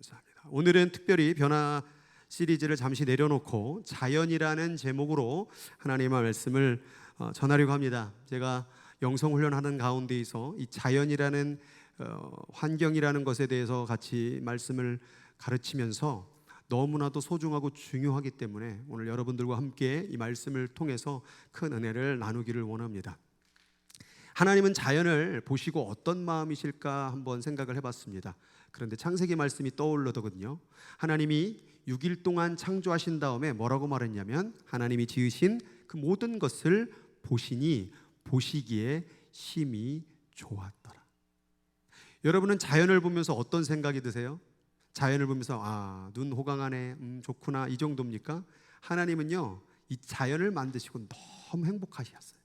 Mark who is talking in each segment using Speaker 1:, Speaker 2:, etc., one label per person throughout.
Speaker 1: 감사합니다. 오늘은 특별히 변화 시리즈를 잠시 내려놓고 자연이라는 제목으로 하나님의 말씀을 전하려고 합니다. 제가 영성훈련하는 가운데에서 이 자연이라는 환경이라는 것에 대해서 같이 말씀을 가르치면서 너무나도 소중하고 중요하기 때문에 오늘 여러분들과 함께 이 말씀을 통해서 큰 은혜를 나누기를 원합니다. 하나님은 자연을 보시고 어떤 마음이실까 한번 생각을 해봤습니다. 그런데 창세기 말씀이 떠오르더군요. 하나님이 6일 동안 창조하신 다음에 뭐라고 말했냐면 하나님이 지으신 그 모든 것을 보시니 보시기에 심히 좋았더라. 여러분은 자연을 보면서 어떤 생각이 드세요? 자연을 보면서 눈 호강하네, 좋구나, 이 정도입니까? 하나님은요, 이 자연을 만드시고 너무 행복하셨어요.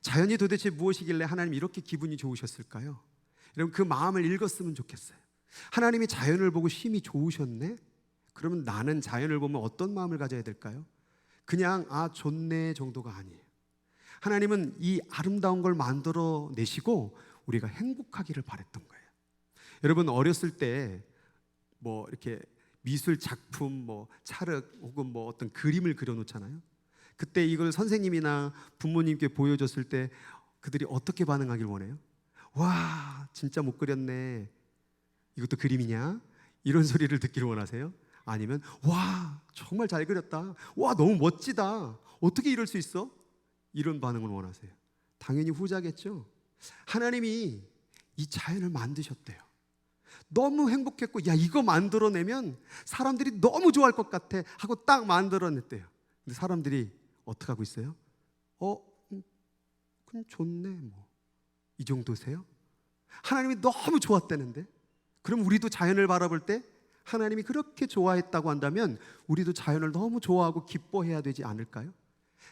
Speaker 1: 자연이 도대체 무엇이길래 하나님이 이렇게 기분이 좋으셨을까요? 여러분, 그 마음을 읽었으면 좋겠어요. 하나님이 자연을 보고 심히 좋으셨네? 그러면 나는 자연을 보면 어떤 마음을 가져야 될까요? 그냥 좋네 정도가 아니에요. 하나님은 이 아름다운 걸 만들어 내시고 우리가 행복하기를 바랬던 거예요. 여러분, 어렸을 때 이렇게 미술 작품, 찰흙 혹은 어떤 그림을 그려놓잖아요. 그때 이걸 선생님이나 부모님께 보여줬을 때 그들이 어떻게 반응하길 원해요? 와, 진짜 못 그렸네, 이것도 그림이냐? 이런 소리를 듣기를 원하세요? 아니면 와, 정말 잘 그렸다, 와, 너무 멋지다, 어떻게 이럴 수 있어? 이런 반응을 원하세요? 당연히 후자겠죠. 하나님이 이 자연을 만드셨대요. 너무 행복했고, 야, 이거 만들어내면 사람들이 너무 좋아할 것 같아 하고 딱 만들어냈대요. 근데 사람들이 어떻게 하고 있어요? 그럼 좋네, 이 정도세요? 하나님이 너무 좋았다는데? 그럼 우리도 자연을 바라볼 때 하나님이 그렇게 좋아했다고 한다면 우리도 자연을 너무 좋아하고 기뻐해야 되지 않을까요?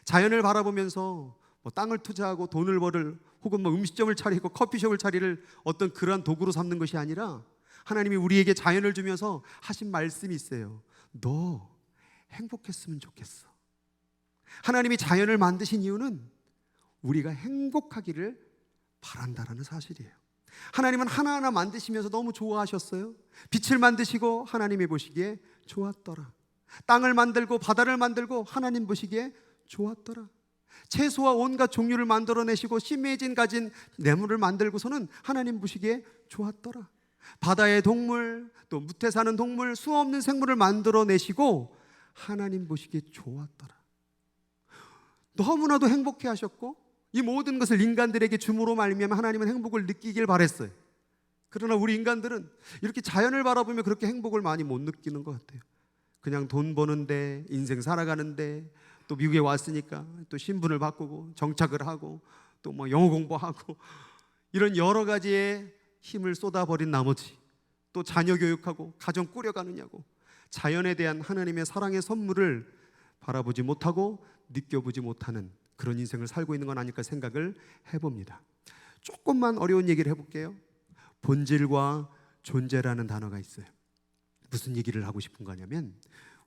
Speaker 1: 자연을 바라보면서 땅을 투자하고 돈을 벌을 혹은 음식점을 차리고 커피숍을 차리를 어떤 그러한 도구로 삼는 것이 아니라 하나님이 우리에게 자연을 주면서 하신 말씀이 있어요. 너 행복했으면 좋겠어. 하나님이 자연을 만드신 이유는 우리가 행복하기를 바란다라는 사실이에요. 하나님은 하나하나 만드시면서 너무 좋아하셨어요. 빛을 만드시고 하나님이 보시기에 좋았더라. 땅을 만들고 바다를 만들고 하나님 보시기에 좋았더라. 채소와 온갖 종류를 만들어내시고 심해진 가진 내물을 만들고서는 하나님 보시기에 좋았더라. 바다의 동물, 또 무태 사는 동물, 수없는 생물을 만들어내시고 하나님 보시기에 좋았더라. 너무나도 행복해 하셨고 이 모든 것을 인간들에게 줌으로 말미암아 하나님은 행복을 느끼길 바랬어요. 그러나 우리 인간들은 이렇게 자연을 바라보며 그렇게 행복을 많이 못 느끼는 것 같아요. 그냥 돈 버는데, 인생 살아가는데, 또 미국에 왔으니까 또 신분을 바꾸고 정착을 하고 또 영어 공부하고 이런 여러 가지의 힘을 쏟아버린 나머지 또 자녀 교육하고 가정 꾸려가느냐고 자연에 대한 하나님의 사랑의 선물을 바라보지 못하고 느껴보지 못하는 그런 인생을 살고 있는 건 아닐까 생각을 해봅니다. 조금만 어려운 얘기를 해볼게요. 본질과 존재라는 단어가 있어요. 무슨 얘기를 하고 싶은 거냐면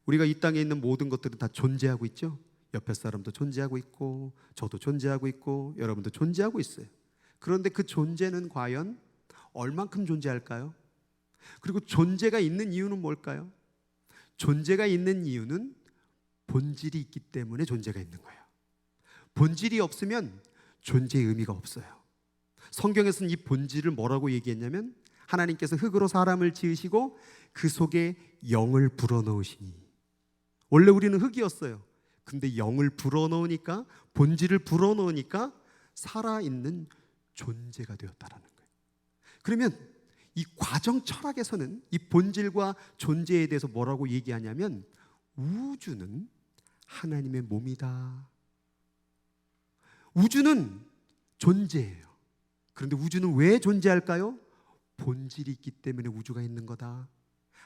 Speaker 1: 우리가 이 땅에 있는 모든 것들은 다 존재하고 있죠. 옆에 사람도 존재하고 있고 저도 존재하고 있고 여러분도 존재하고 있어요. 그런데 그 존재는 과연 얼만큼 존재할까요? 그리고 존재가 있는 이유는 뭘까요? 존재가 있는 이유는 본질이 있기 때문에 존재가 있는 거예요. 본질이 없으면 존재의 의미가 없어요. 성경에서는 이 본질을 뭐라고 얘기했냐면 하나님께서 흙으로 사람을 지으시고 그 속에 영을 불어넣으시니, 원래 우리는 흙이었어요. 근데 영을 불어넣으니까, 본질을 불어넣으니까 살아있는 존재가 되었다라는 거예요. 그러면 이 과정 철학에서는 이 본질과 존재에 대해서 뭐라고 얘기하냐면 우주는 하나님의 몸이다. 우주는 존재예요. 그런데 우주는 왜 존재할까요? 본질이 있기 때문에 우주가 있는 거다.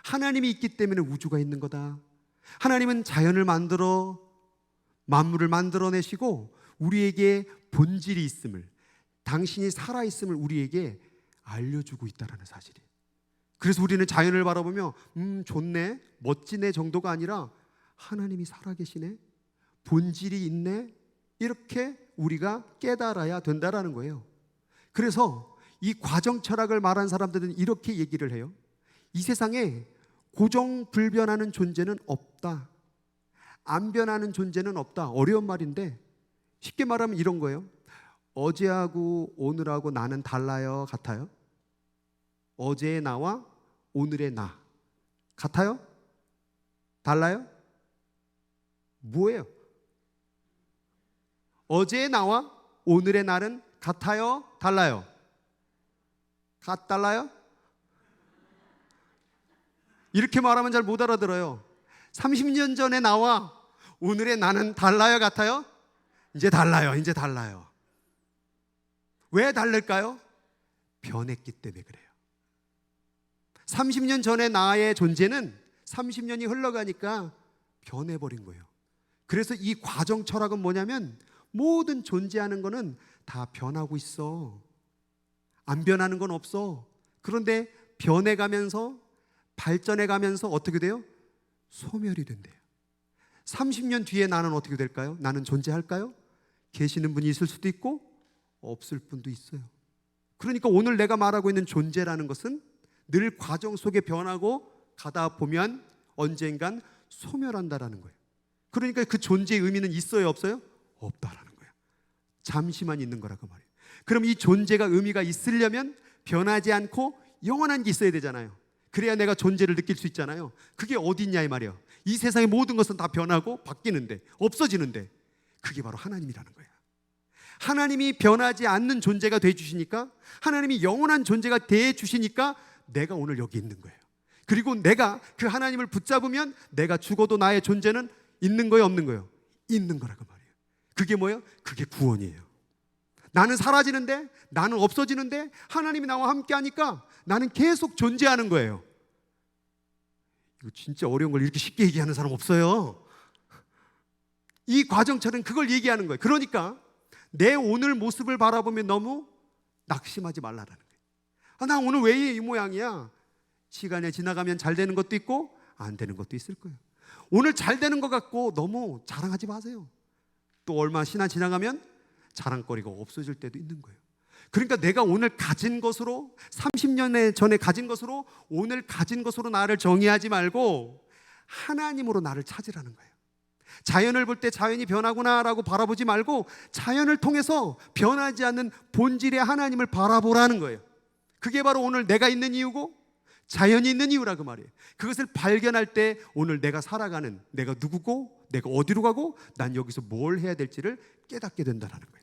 Speaker 1: 하나님이 있기 때문에 우주가 있는 거다. 하나님은 자연을 만들어 만물을 만들어내시고 우리에게 본질이 있음을, 당신이 살아있음을 우리에게 알려주고 있다는 사실이에요. 그래서 우리는 자연을 바라보며 좋네, 멋지네 정도가 아니라 하나님이 살아계시네, 본질이 있네, 이렇게 우리가 깨달아야 된다라는 거예요. 그래서 이 과정 철학을 말한 사람들은 이렇게 얘기를 해요. 이 세상에 고정불변하는 존재는 없다. 안 변하는 존재는 없다. 어려운 말인데 쉽게 말하면 이런 거예요. 어제하고 오늘하고 나는 달라요? 같아요? 어제의 나와 오늘의 나 같아요? 달라요? 뭐예요? 어제의 나와 오늘의 날은 같아요? 달라요? 달라요? 이렇게 말하면 잘 못 알아들어요. 30년 전의 나와 오늘의 나는 달라요? 같아요? 이제 달라요. 이제 달라요. 왜 다를까요? 변했기 때문에 그래요. 30년 전의 나의 존재는 30년이 흘러가니까 변해버린 거예요. 그래서 이 과정 철학은 뭐냐면 모든 존재하는 거는 다 변하고 있어. 안 변하는 건 없어. 그런데 변해가면서 발전해가면서 어떻게 돼요? 소멸이 된대요. 30년 뒤에 나는 어떻게 될까요? 나는 존재할까요? 계시는 분이 있을 수도 있고 없을 분도 있어요. 그러니까 오늘 내가 말하고 있는 존재라는 것은 늘 과정 속에 변하고 가다 보면 언젠간 소멸한다라는 거예요. 그러니까 그 존재의 의미는 있어요, 없어요? 없다라는 거예요. 잠시만 있는 거라고 말이에요. 그럼 이 존재가 의미가 있으려면 변하지 않고 영원한 게 있어야 되잖아요. 그래야 내가 존재를 느낄 수 있잖아요. 그게 어디 있냐 이 말이에요. 이 세상의 모든 것은 다 변하고 바뀌는데, 없어지는데, 그게 바로 하나님이라는 거예요. 하나님이 변하지 않는 존재가 돼 주시니까, 하나님이 영원한 존재가 돼 주시니까 내가 오늘 여기 있는 거예요. 그리고 내가 그 하나님을 붙잡으면 내가 죽어도 나의 존재는 있는 거예요, 없는 거예요? 있는 거라고 말이에요. 그게 뭐예요? 그게 구원이에요. 나는 사라지는데, 나는 없어지는데 하나님이 나와 함께 하니까 나는 계속 존재하는 거예요. 이거 진짜 어려운 걸 이렇게 쉽게 얘기하는 사람 없어요. 이 과정처럼 그걸 얘기하는 거예요. 그러니까 내 오늘 모습을 바라보면 너무 낙심하지 말라라는 거예요. 나 오늘 왜 이 모양이야? 시간이 지나가면 잘 되는 것도 있고 안 되는 것도 있을 거예요. 오늘 잘 되는 것 같고 너무 자랑하지 마세요. 또 얼마 지나 지나가면 자랑거리가 없어질 때도 있는 거예요. 그러니까 내가 오늘 가진 것으로, 30년 전에 가진 것으로, 오늘 가진 것으로 나를 정의하지 말고 하나님으로 나를 찾으라는 거예요. 자연을 볼 때 자연이 변하구나라고 바라보지 말고 자연을 통해서 변하지 않는 본질의 하나님을 바라보라는 거예요. 그게 바로 오늘 내가 있는 이유고 자연이 있는 이유라고 말이에요. 그것을 발견할 때 오늘 내가 살아가는, 내가 누구고 내가 어디로 가고 난 여기서 뭘 해야 될지를 깨닫게 된다는 거예요.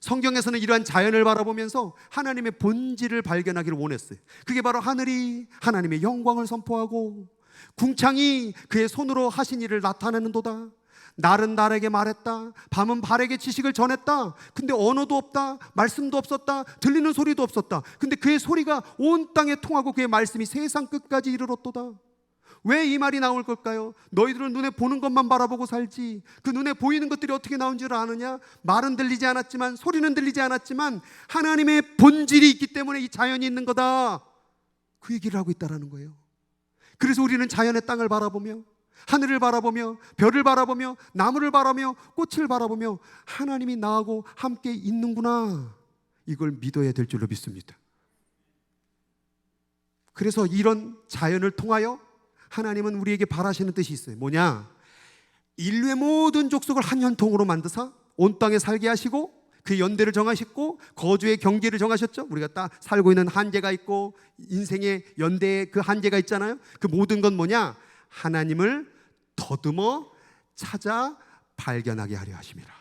Speaker 1: 성경에서는 이러한 자연을 바라보면서 하나님의 본질을 발견하기를 원했어요. 그게 바로 하늘이 하나님의 영광을 선포하고 궁창이 그의 손으로 하신 일을 나타내는도다. 날은 날에게 말했다. 밤은 발에게 지식을 전했다. 근데 언어도 없다. 말씀도 없었다. 들리는 소리도 없었다. 근데 그의 소리가 온 땅에 통하고 그의 말씀이 세상 끝까지 이르렀도다. 왜 이 말이 나올 걸까요? 너희들은 눈에 보는 것만 바라보고 살지 그 눈에 보이는 것들이 어떻게 나온 줄 아느냐? 말은 들리지 않았지만, 소리는 들리지 않았지만 하나님의 본질이 있기 때문에 이 자연이 있는 거다. 그 얘기를 하고 있다는 거예요. 그래서 우리는 자연의 땅을 바라보며 하늘을 바라보며 별을 바라보며 나무를 바라보며 꽃을 바라보며 하나님이 나하고 함께 있는구나, 이걸 믿어야 될 줄로 믿습니다. 그래서 이런 자연을 통하여 하나님은 우리에게 바라시는 뜻이 있어요. 뭐냐? 인류의 모든 족속을 한 혈통으로 만드사 온 땅에 살게 하시고 그 연대를 정하셨고 거주의 경계를 정하셨죠. 우리가 딱 살고 있는 한계가 있고 인생의 연대의 그 한계가 있잖아요. 그 모든 건 뭐냐? 하나님을 더듬어 찾아 발견하게 하려 하심이라.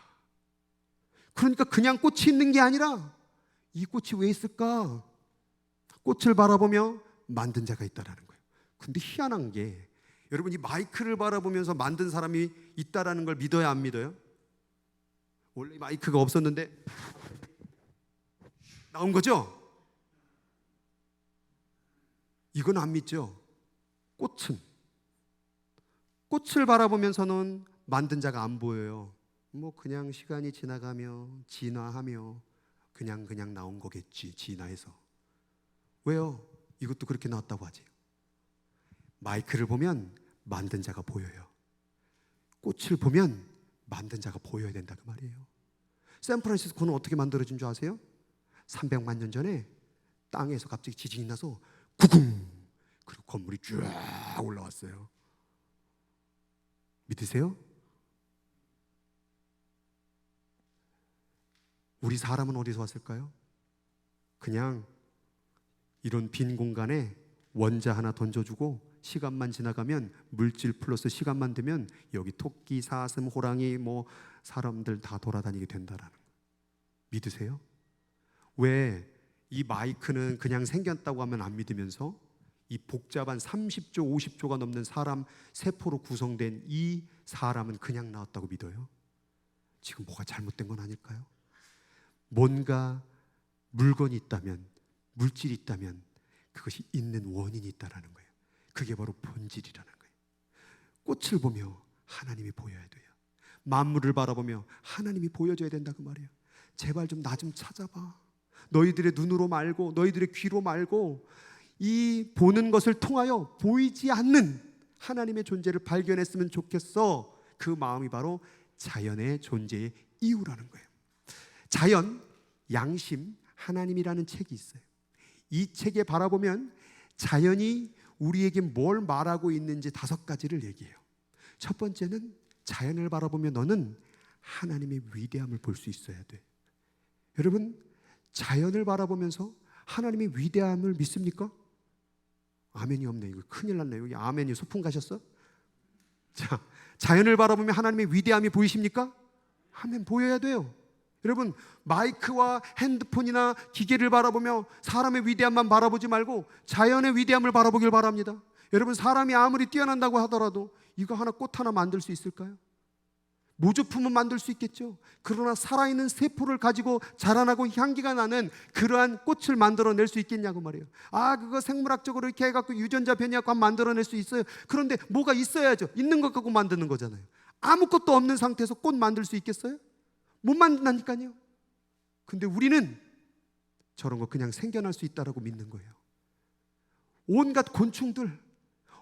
Speaker 1: 그러니까 그냥 꽃이 있는 게 아니라 이 꽃이 왜 있을까? 꽃을 바라보며 만든 자가 있다라는 거예요. 근데 희한한 게 여러분, 이 마이크를 바라보면서 만든 사람이 있다라는 걸 믿어야 안 믿어요? 원래 마이크가 없었는데 나온 거죠? 이건 안 믿죠. 꽃을 바라보면서는 만든 자가 안 보여요. 뭐 그냥 시간이 지나가며 진화하며 그냥 나온 거겠지, 진화해서. 왜요? 이것도 그렇게 나왔다고 하지. 마이크를 보면 만든 자가 보여요. 꽃을 보면 만든 자가 보여야 된다 그 말이에요. 샌프란시스코는 어떻게 만들어진 줄 아세요? 300만 년 전에 땅에서 갑자기 지진이 나서 구궁, 그리고 건물이 쫙 올라왔어요. 믿으세요? 우리 사람은 어디서 왔을까요? 그냥 이런 빈 공간에 원자 하나 던져주고 시간만 지나가면, 물질 플러스 시간만 되면 여기 토끼, 사슴, 호랑이 뭐 사람들 다 돌아다니게 된다라는 거. 믿으세요? 왜 이 마이크는 그냥 생겼다고 하면 안 믿으면서 이 복잡한 30조, 50조가 넘는 사람 세포로 구성된 이 사람은 그냥 나왔다고 믿어요? 지금 뭐가 잘못된 건 아닐까요? 뭔가 물건이 있다면, 물질이 있다면 그것이 있는 원인이 있다라는 거예요. 그게 바로 본질이라는 거예요. 꽃을 보며 하나님이 보여야 돼요. 만물을 바라보며 하나님이 보여줘야 된다 그 말이에요. 제발 좀 나 좀 찾아봐. 너희들의 눈으로 말고, 너희들의 귀로 말고, 이 보는 것을 통하여 보이지 않는 하나님의 존재를 발견했으면 좋겠어. 그 마음이 바로 자연의 존재의 이유라는 거예요. 자연, 양심, 하나님이라는 책이 있어요. 이 책에 바라보면 자연이 우리에게 뭘 말하고 있는지 5가지를 얘기해요. 첫 번째는 자연을 바라보며 너는 하나님의 위대함을 볼 수 있어야 돼. 여러분, 자연을 바라보면서 하나님의 위대함을 믿습니까? 아멘이 없네. 이거 큰일 났네. 여기 아멘이 소풍 가셨어? 자, 자연을 바라보며 하나님의 위대함이 보이십니까? 아멘, 보여야 돼요. 여러분, 마이크와 핸드폰이나 기계를 바라보며 사람의 위대함만 바라보지 말고 자연의 위대함을 바라보길 바랍니다. 여러분, 사람이 아무리 뛰어난다고 하더라도 이거 하나, 꽃 하나 만들 수 있을까요? 모조품은 만들 수 있겠죠. 그러나 살아있는 세포를 가지고 자라나고 향기가 나는 그러한 꽃을 만들어낼 수 있겠냐고 말이에요. 그거 생물학적으로 이렇게 해갖고 유전자 변이하고 만들어낼 수 있어요. 그런데 뭐가 있어야죠. 있는 것 갖고 만드는 거잖아요. 아무것도 없는 상태에서 꽃 만들 수 있겠어요? 못 만든다니까요. 근데 우리는 저런 거 그냥 생겨날 수 있다라고 믿는 거예요. 온갖 곤충들,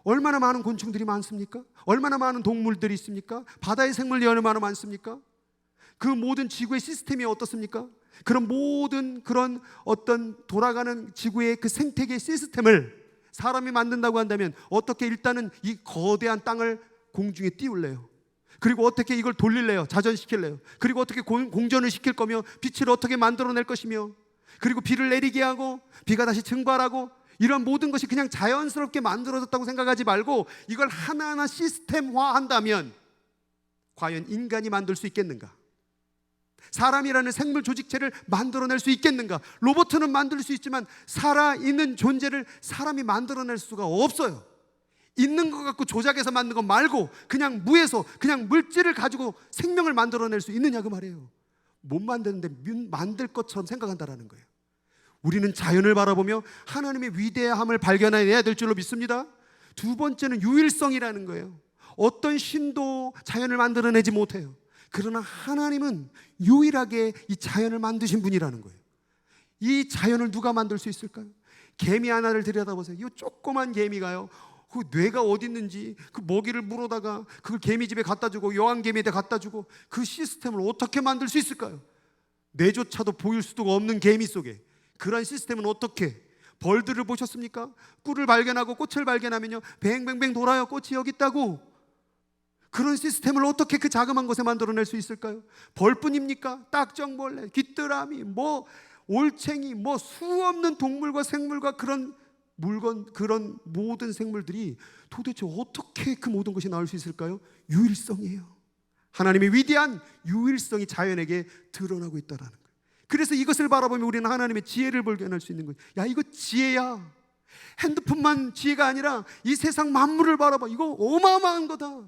Speaker 1: 얼마나 많은 곤충들이 많습니까? 얼마나 많은 동물들이 있습니까? 바다의 생물이 얼마나 많습니까? 그 모든 지구의 시스템이 어떻습니까? 그런 모든 그런 어떤 돌아가는 지구의 그 생태계 시스템을 사람이 만든다고 한다면 어떻게 일단은 이 거대한 땅을 공중에 띄울래요? 그리고 어떻게 이걸 돌릴래요? 자전시킬래요? 그리고 어떻게 공전을 시킬 거며 빛을 어떻게 만들어낼 것이며, 그리고 비를 내리게 하고 비가 다시 증발하고, 이런 모든 것이 그냥 자연스럽게 만들어졌다고 생각하지 말고 이걸 하나하나 시스템화한다면 과연 인간이 만들 수 있겠는가? 사람이라는 생물 조직체를 만들어낼 수 있겠는가? 로봇은 만들 수 있지만 살아있는 존재를 사람이 만들어낼 수가 없어요. 있는 것 갖고 조작해서 만든 것 말고 그냥 무에서 그냥 물질을 가지고 생명을 만들어낼 수 있느냐 그 말이에요. 못 만드는데 만들 것처럼 생각한다라는 거예요. 우리는 자연을 바라보며 하나님의 위대함을 발견해야 될 줄로 믿습니다. 두 번째는 유일성이라는 거예요. 어떤 신도 자연을 만들어내지 못해요. 그러나 하나님은 유일하게 이 자연을 만드신 분이라는 거예요. 이 자연을 누가 만들 수 있을까요? 개미 하나를 들여다보세요. 이 조그만 개미가요, 그 뇌가 어디 있는지 그 먹이를 물어다가 그걸 개미집에 갖다 주고 여왕개미에다 갖다 주고 그 시스템을 어떻게 만들 수 있을까요? 뇌조차도 보일 수도 없는 개미 속에 그런 시스템은 어떻게? 벌들을 보셨습니까? 꿀을 발견하고 꽃을 발견하면요 뱅뱅뱅 돌아요. 꽃이 여기 있다고. 그런 시스템을 어떻게 그 자그마한 곳에 만들어낼 수 있을까요? 벌뿐입니까? 딱정벌레, 귀뚜라미, 뭐 올챙이, 뭐 수없는 동물과 생물과 그런 물건, 그런 모든 생물들이 도대체 어떻게 그 모든 것이 나올 수 있을까요? 유일성이에요. 하나님의 위대한 유일성이 자연에게 드러나고 있다는 거예요. 그래서 이것을 바라보면 우리는 하나님의 지혜를 발견할 수 있는 거예요. 야, 이거 지혜야. 핸드폰만 지혜가 아니라 이 세상 만물을 바라봐. 이거 어마어마한 거다.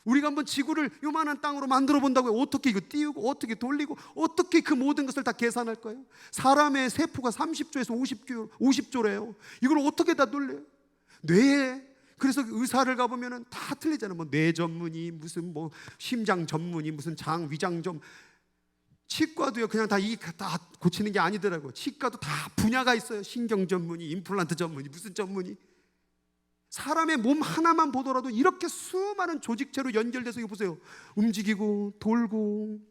Speaker 1: 우리가 한번 지구를 요만한 땅으로 만들어 본다고요. 어떻게 이거 띄우고 어떻게 돌리고 어떻게 그 모든 것을 다 계산할 거예요? 사람의 세포가 30조에서 50조래요. 이걸 어떻게 다 돌려요? 뇌에. 그래서 의사를 가보면 다 틀리잖아요. 뭐 뇌 전문의, 무슨 뭐 심장 전문의, 무슨 장, 위장 전. 치과도요 그냥 다 고치는 게 아니더라고요. 치과도 다 분야가 있어요. 신경 전문의, 임플란트 전문의, 무슨 전문의. 사람의 몸 하나만 보더라도 이렇게 수많은 조직체로 연결돼서 이거 보세요. 움직이고 돌고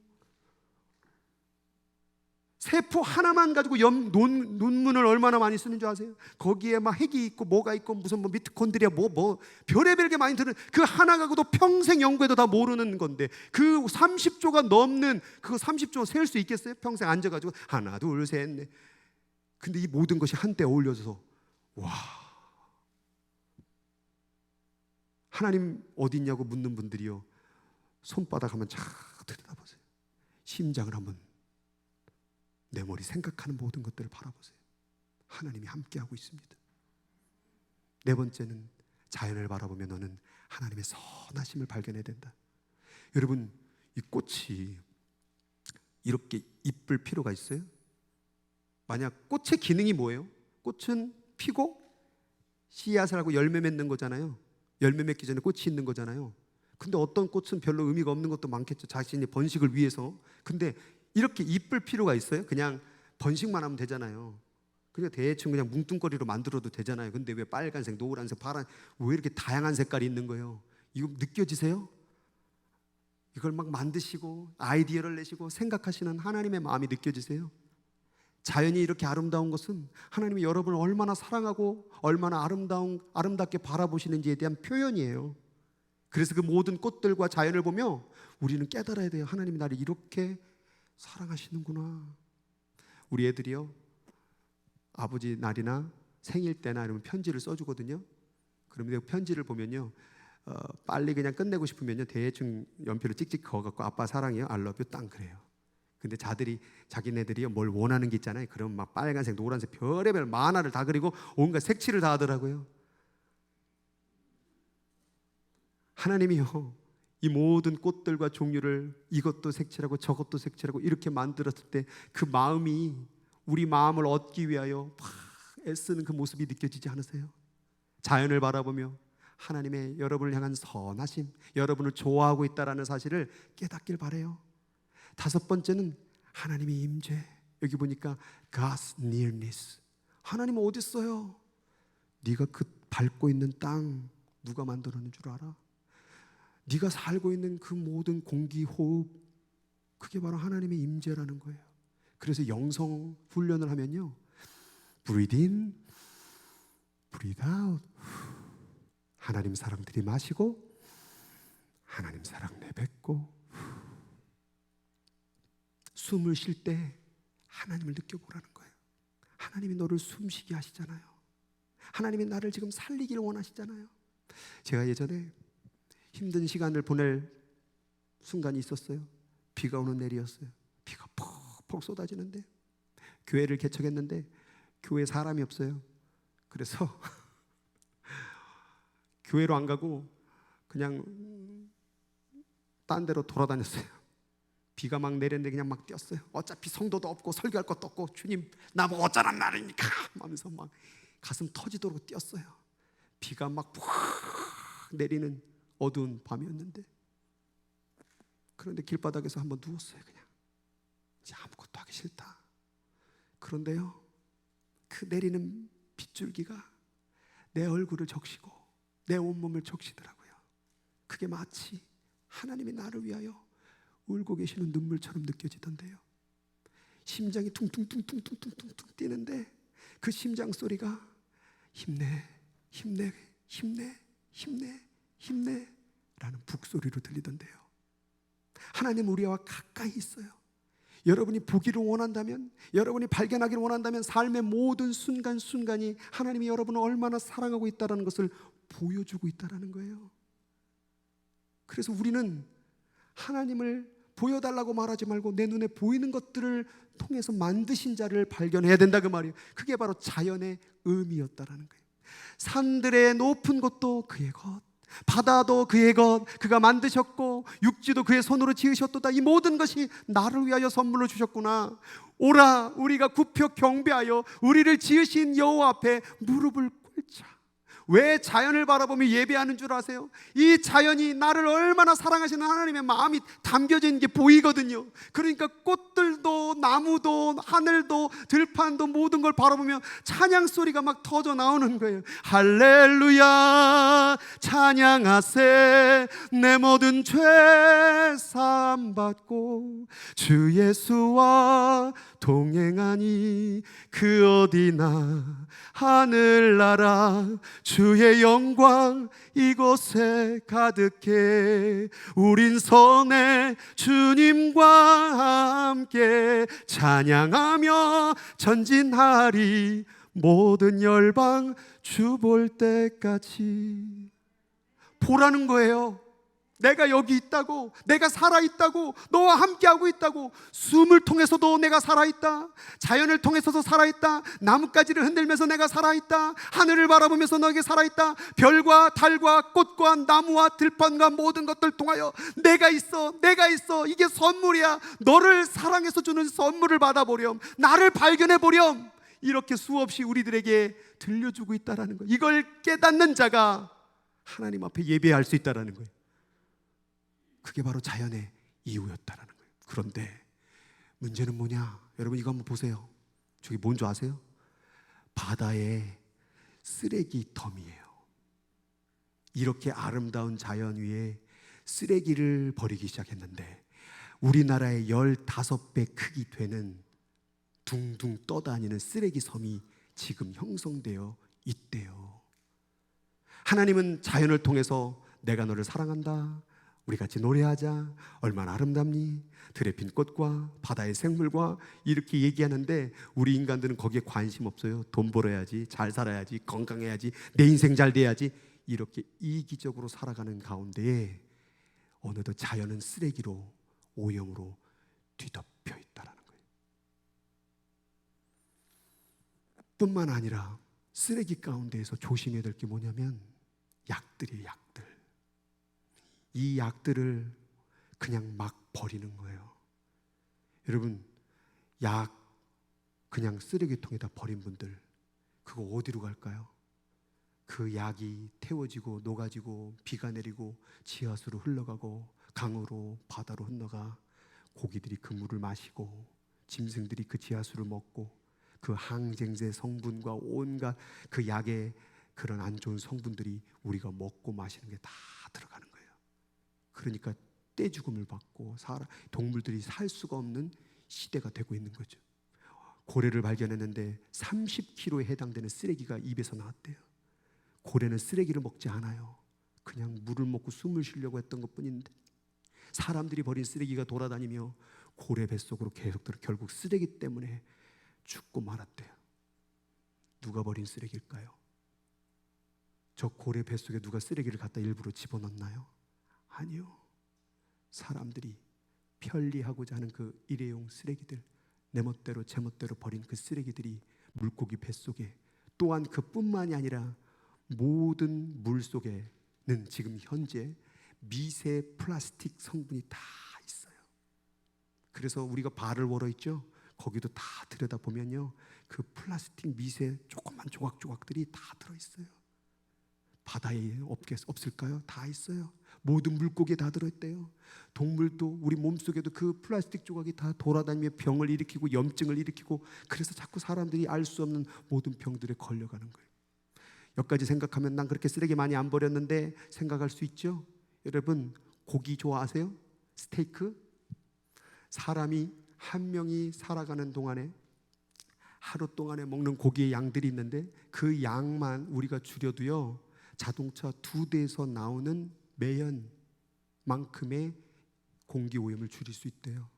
Speaker 1: 세포 하나만 가지고 논문을 얼마나 많이 쓰는 줄 아세요? 거기에 막 핵이 있고 뭐가 있고 무슨 뭐 미토콘드리아 뭐 별의별 게 많이 드는, 그 하나 가지고도 평생 연구해도 다 모르는 건데, 그 30조가 넘는 그 30조 셀 수 있겠어요? 평생 앉아가지고 하나 둘 셋 넷. 근데 이 모든 것이 한때 어울려져서, 와, 하나님 어디 있냐고 묻는 분들이요, 손바닥 한번 쫙 들여다보세요. 심장을 한번, 내 머리 생각하는 모든 것들을 바라보세요. 하나님이 함께하고 있습니다. 네 번째는, 자연을 바라보면 너는 하나님의 선하심을 발견해야 된다. 여러분, 이 꽃이 이렇게 이쁠 필요가 있어요? 만약 꽃의 기능이 뭐예요? 꽃은 피고 씨앗을 하고 열매 맺는 거잖아요. 열매 맺기 전에 꽃이 있는 거잖아요. 근데 어떤 꽃은 별로 의미가 없는 것도 많겠죠, 자신의 번식을 위해서. 근데 이렇게 이쁠 필요가 있어요? 그냥 번식만 하면 되잖아요. 그냥 대충 그냥 뭉뚱거리로 만들어도 되잖아요. 근데 왜 빨간색, 노란색, 파란, 왜 이렇게 다양한 색깔이 있는 거예요? 이거 느껴지세요? 이걸 막 만드시고 아이디어를 내시고 생각하시는 하나님의 마음이 느껴지세요? 자연이 이렇게 아름다운 것은 하나님이 여러분을 얼마나 사랑하고 얼마나 아름답게 바라보시는지에 대한 표현이에요. 그래서 그 모든 꽃들과 자연을 보며 우리는 깨달아야 돼요. 하나님이 나를 이렇게 사랑하시는구나. 우리 애들이요, 아버지 날이나 생일 때나 이러면 편지를 써주거든요. 그러면 편지를 보면요, 빨리 그냥 끝내고 싶으면요, 대충 연필로 찍찍 그어갖고 아빠 사랑해요, I love you, 땅 그래요. 근데 자기네들이요, 뭘 원하는 게 있잖아요. 그럼 막 빨간색, 노란색, 별의별 만화를 다 그리고 온갖 색칠을 다 하더라고요. 하나님이요, 이 모든 꽃들과 종류를 이것도 색칠하고 저것도 색칠하고 이렇게 만들었을 때 그 마음이, 우리 마음을 얻기 위하여 막 애쓰는 그 모습이 느껴지지 않으세요? 자연을 바라보며 하나님의 여러분을 향한 선하심, 여러분을 좋아하고 있다는 사실을 깨닫길 바라요. 다섯 번째는 하나님의 임재. 여기 보니까 God's nearness. 하나님 어디 있어요? 네가 그 밟고 있는 땅 누가 만들었는 줄 알아? 네가 살고 있는 그 모든 공기, 호흡, 그게 바로 하나님의 임재라는 거예요. 그래서 영성 훈련을 하면요, breathe in, breathe out. 하나님 사랑 들이마시고 하나님 사랑 내뱉고, 숨을 쉴 때 하나님을 느껴보라는 거예요. 하나님이 너를 숨쉬게 하시잖아요. 하나님이 나를 지금 살리기를 원하시잖아요. 제가 예전에 힘든 시간을 보낼 순간이 있었어요. 비가 오는 날이었어요. 비가 퍽퍽 쏟아지는데 교회를 개척했는데 교회에 사람이 없어요. 그래서 교회로 안 가고 그냥 딴 데로 돌아다녔어요. 비가 막 내렸는데 그냥 막 뛰었어요. 어차피 성도도 없고 설교할 것도 없고 주님 나보고 어쩌란 말입니까? 하면서 막 가슴 터지도록 뛰었어요. 비가 막 푹 내리는 어두운 밤이었는데, 그런데 길바닥에서 한번 누웠어요. 그냥 이제 아무것도 하기 싫다. 그런데요, 그 내리는 빗줄기가 내 얼굴을 적시고 내 온몸을 적시더라고요. 그게 마치 하나님이 나를 위하여 울고 계시는 눈물처럼 느껴지던데요. 심장이 퉁퉁퉁퉁퉁퉁퉁 뛰는데 그 심장 소리가 힘내, 힘내, 힘내, 힘내, 힘내 라는 북소리로 들리던데요. 하나님 우리와 가까이 있어요. 여러분이 보기를 원한다면, 여러분이 발견하기를 원한다면 삶의 모든 순간순간이 하나님이 여러분을 얼마나 사랑하고 있다는 것을 보여주고 있다는 거예요. 그래서 우리는 하나님을 보여달라고 말하지 말고 내 눈에 보이는 것들을 통해서 만드신 자를 발견해야 된다, 그 말이에요. 그게 바로 자연의 의미였다라는 거예요. 산들의 높은 곳도 그의 것, 바다도 그의 것, 그가 만드셨고 육지도 그의 손으로 지으셨도다. 이 모든 것이 나를 위하여 선물로 주셨구나. 오라, 우리가 굽혀 경배하여 우리를 지으신 여호와 앞에 무릎을 꿇자. 왜 자연을 바라보며 예배하는 줄 아세요? 이 자연이 나를 얼마나 사랑하시는 하나님의 마음이 담겨져 있는 게 보이거든요. 그러니까 꽃들도 나무도 하늘도 들판도 모든 걸 바라보며 찬양 소리가 막 터져 나오는 거예요. 할렐루야 찬양하세, 내 모든 죄 사함 받고 주 예수와 동행하니 그 어디나 하늘나라 주의 영광 이곳에 가득해. 우린 선의 주님과 함께 찬양하며 전진하리. 모든 열방 주 볼 때까지. 보라는 거예요. 내가 여기 있다고, 내가 살아있다고, 너와 함께하고 있다고. 숨을 통해서도 내가 살아있다. 자연을 통해서도 살아있다. 나뭇가지를 흔들면서 내가 살아있다. 하늘을 바라보면서 너에게 살아있다. 별과 달과 꽃과 나무와 들판과 모든 것들 통하여 내가 있어, 내가 있어. 이게 선물이야. 너를 사랑해서 주는 선물을 받아보렴. 나를 발견해보렴. 이렇게 수없이 우리들에게 들려주고 있다는 거예요. 이걸 깨닫는 자가 하나님 앞에 예배할 수 있다는 거예요. 그게 바로 자연의 이유였다는 거예요. 그런데 문제는 뭐냐? 여러분 이거 한번 보세요. 저기 뭔 줄 아세요? 바다의 쓰레기 더미예요. 이렇게 아름다운 자연 위에 쓰레기를 버리기 시작했는데 우리나라의 15배 크기 되는 둥둥 떠다니는 쓰레기 섬이 지금 형성되어 있대요. 하나님은 자연을 통해서 내가 너를 사랑한다, 우리 같이 노래하자, 얼마나 아름답니, 들에 핀 꽃과 바다의 생물과 이렇게 얘기하는데 우리 인간들은 거기에 관심 없어요. 돈 벌어야지, 잘 살아야지, 건강해야지, 내 인생 잘 돼야지, 이렇게 이기적으로 살아가는 가운데에 어느덧 자연은 쓰레기로, 오염으로 뒤덮여 있다는 거예요. 뿐만 아니라 쓰레기 가운데에서 조심해야 될 게 뭐냐면 약들이에요. 약들. 이 약들을 그냥 막 버리는 거예요. 여러분, 약 그냥 쓰레기통에다 버린 분들, 그거 어디로 갈까요? 그 약이 태워지고 녹아지고 비가 내리고 지하수로 흘러가고 강으로 바다로 흘러가 고기들이 그 물을 마시고 짐승들이 그 지하수를 먹고 그 항생제 성분과 온갖 그 약의 그런 안 좋은 성분들이 우리가 먹고 마시는 게 다 들어가는 거예요. 그러니까 떼죽음을 받고 동물들이 살 수가 없는 시대가 되고 있는 거죠. 고래를 발견했는데 30kg에 해당되는 쓰레기가 입에서 나왔대요. 고래는 쓰레기를 먹지 않아요. 그냥 물을 먹고 숨을 쉬려고 했던 것뿐인데 사람들이 버린 쓰레기가 돌아다니며 고래 뱃속으로 계속 들어 결국 쓰레기 때문에 죽고 말았대요. 누가 버린 쓰레기일까요? 저 고래 뱃속에 누가 쓰레기를 갖다 일부러 집어넣나요? 아니요. 사람들이 편리하고자 하는 그 일회용 쓰레기들, 내 멋대로 제 멋대로 버린 그 쓰레기들이 물고기 뱃속에, 또한 그뿐만이 아니라 모든 물 속에는 지금 현재 미세 플라스틱 성분이 다 있어요. 그래서 우리가 발을 월어 있죠? 거기도 다 들여다보면요, 그 플라스틱 미세 조그만 조각조각들이 다 들어있어요. 바다에 없을까요? 다 있어요. 모든 물고기에 다 들어있대요. 동물도 우리 몸속에도 그 플라스틱 조각이 다 돌아다니며 병을 일으키고 염증을 일으키고, 그래서 자꾸 사람들이 알 수 없는 모든 병들에 걸려가는 거예요. 여기까지 생각하면 난 그렇게 쓰레기 많이 안 버렸는데 생각할 수 있죠. 여러분, 고기 좋아하세요? 스테이크? 사람이 한 명이 살아가는 동안에 하루 동안에 먹는 고기의 양들이 있는데 그 양만 우리가 줄여도요, 자동차 2대에서 나오는 매연만큼의 공기 오염을 줄일 수 있대요.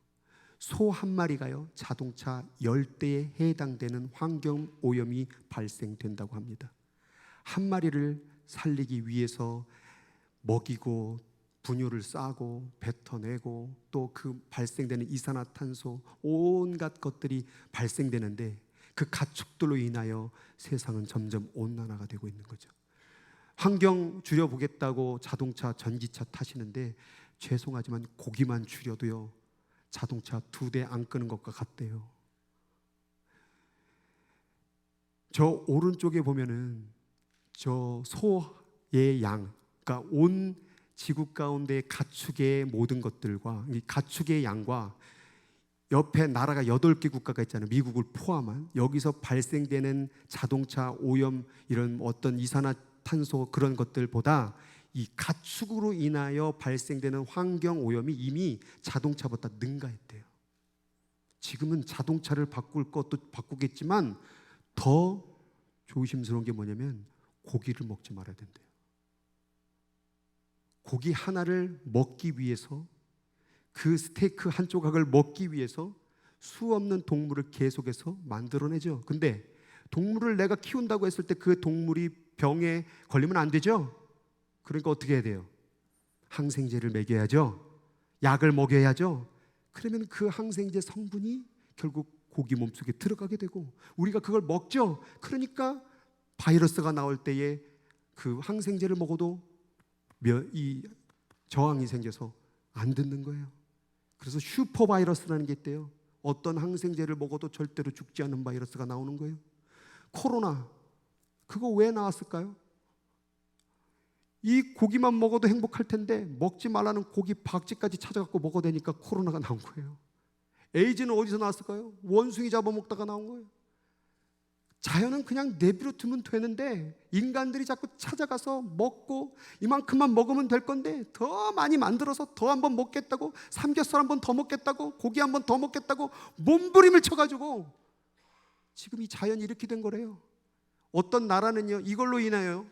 Speaker 1: 소 한 마리가요, 자동차 10대에 해당되는 환경 오염이 발생된다고 합니다. 한 마리를 살리기 위해서 먹이고 분유를 싸고 뱉어내고 또 그 발생되는 이산화탄소 온갖 것들이 발생되는데 그 가축들로 인하여 세상은 점점 온난화가 되고 있는 거죠. 환경 줄여보겠다고 자동차, 전기차 타시는데 죄송하지만 고기만 줄여도요, 자동차 2대 안 끄는 것과 같대요. 저 오른쪽에 보면은 저 소의 양, 그러니까 온 지구 가운데 가축의 모든 것들과 이 가축의 양과 옆에 나라가 8개 국가가 있잖아요. 미국을 포함한. 여기서 발생되는 자동차 오염, 이런 어떤 이산화탄소 그런 것들보다 이 가축으로 인하여 발생되는 환경 오염이 이미 자동차보다 능가했대요. 지금은 자동차를 바꿀 것도 바꾸겠지만 더 조심스러운 게 뭐냐면 고기를 먹지 말아야 된대요. 고기 하나를 먹기 위해서, 그 스테이크 한 조각을 먹기 위해서 수없는 동물을 계속해서 만들어내죠. 근데 동물을 내가 키운다고 했을 때 그 동물이 병에 걸리면 안 되죠. 그러니까 어떻게 해야 돼요? 항생제를 먹여야죠. 약을 먹여야죠. 그러면 그 항생제 성분이 결국 고기 몸속에 들어가게 되고 우리가 그걸 먹죠. 그러니까 바이러스가 나올 때에 그 항생제를 먹어도 이 저항이 생겨서 안 듣는 거예요. 그래서 슈퍼 바이러스라는 게 있대요. 어떤 항생제를 먹어도 절대로 죽지 않는 바이러스가 나오는 거예요. 코로나, 그거 왜 나왔을까요? 이 고기만 먹어도 행복할 텐데 먹지 말라는 고기 박쥐까지 찾아갖고 먹어야 되니까 코로나가 나온 거예요. 에이즈는 어디서 나왔을까요? 원숭이 잡아먹다가 나온 거예요. 자연은 그냥 내버려 두면 되는데 인간들이 자꾸 찾아가서 먹고 이만큼만 먹으면 될 건데 더 많이 만들어서 더 한 번 먹겠다고, 삼겹살 한 번 더 먹겠다고, 고기 한 번 더 먹겠다고 몸부림을 쳐가지고 지금 이 자연이 이렇게 된 거래요. 어떤 나라는요, 이걸로 인하여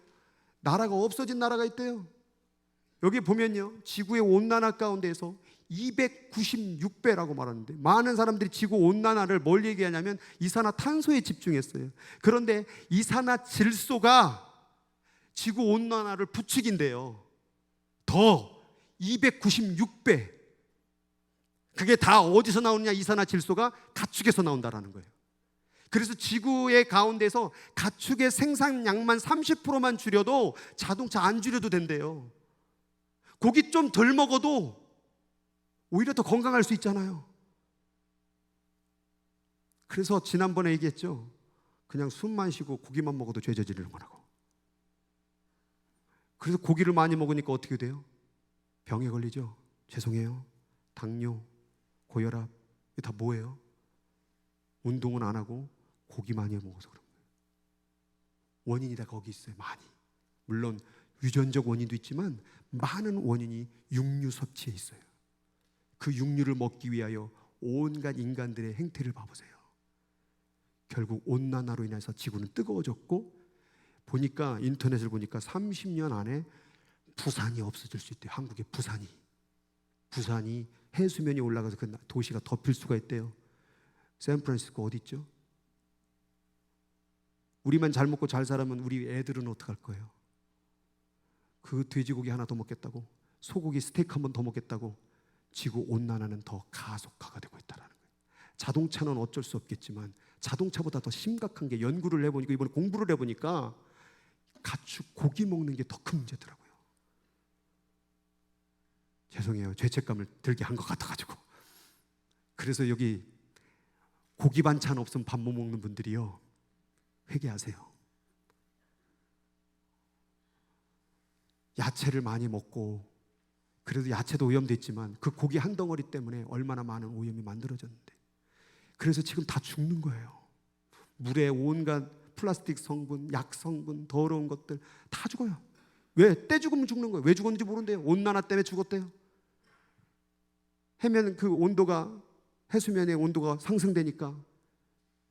Speaker 1: 나라가 없어진 나라가 있대요. 여기 보면요, 지구의 온난화 가운데에서 296배라고 말하는데, 많은 사람들이 지구 온난화를 뭘 얘기하냐면 이산화탄소에 집중했어요. 그런데 이산화질소가 지구 온난화를 부추긴대요. 더 296배. 그게 다 어디서 나오느냐? 이산화질소가 가축에서 나온다라는 거예요. 그래서 지구의 가운데서 가축의 생산량만 30%만 줄여도 자동차 안 줄여도 된대요. 고기 좀 덜 먹어도 오히려 더 건강할 수 있잖아요. 그래서 지난번에 얘기했죠. 그냥 숨만 쉬고 고기만 먹어도 죄 저지르는 거라고. 그래서 고기를 많이 먹으니까 어떻게 돼요? 병에 걸리죠. 죄송해요. 당뇨, 고혈압, 이게 다 뭐예요? 운동은 안 하고 고기 많이 먹어서 그런 거예요. 원인이 다 거기 있어요. 많이. 물론 유전적 원인도 있지만 많은 원인이 육류 섭취에 있어요. 그 육류를 먹기 위하여 온갖 인간들의 행태를 봐보세요. 결국 온난화로 인해서 지구는 뜨거워졌고, 보니까 인터넷을 보니까 30년 안에 부산이 없어질 수 있대요. 한국의 부산이 해수면이 올라가서 그 도시가 덮일 수가 있대요. 샌프란시스코 어디 있죠? 우리만 잘 먹고 잘 살아면 우리 애들은 어떡할 거예요? 그 돼지고기 하나 더 먹겠다고, 소고기 스테이크 한 번 더 먹겠다고 지구 온난화는 더 가속화가 되고 있다는 거예요. 자동차는 어쩔 수 없겠지만 자동차보다 더 심각한 게, 연구를 해보니까, 이번에 공부를 해보니까 가축 고기 먹는 게 더 큰 문제더라고요. 죄송해요. 죄책감을 들게 한 것 같아가지고. 그래서 여기 고기 반찬 없으면 밥 못 먹는 분들이요, 회개하세요. 야채를 많이 먹고, 그래도 야채도 오염됐지만 그 고기 한 덩어리 때문에 얼마나 많은 오염이 만들어졌는데, 그래서 지금 다 죽는 거예요. 물에 온갖 플라스틱 성분, 약 성분, 더러운 것들 다 죽어요. 왜? 때 죽으면 죽는 거예요. 왜 죽었는지 모른대요. 온난화 때문에 죽었대요. 해면 그 온도가, 해수면의 온도가 상승되니까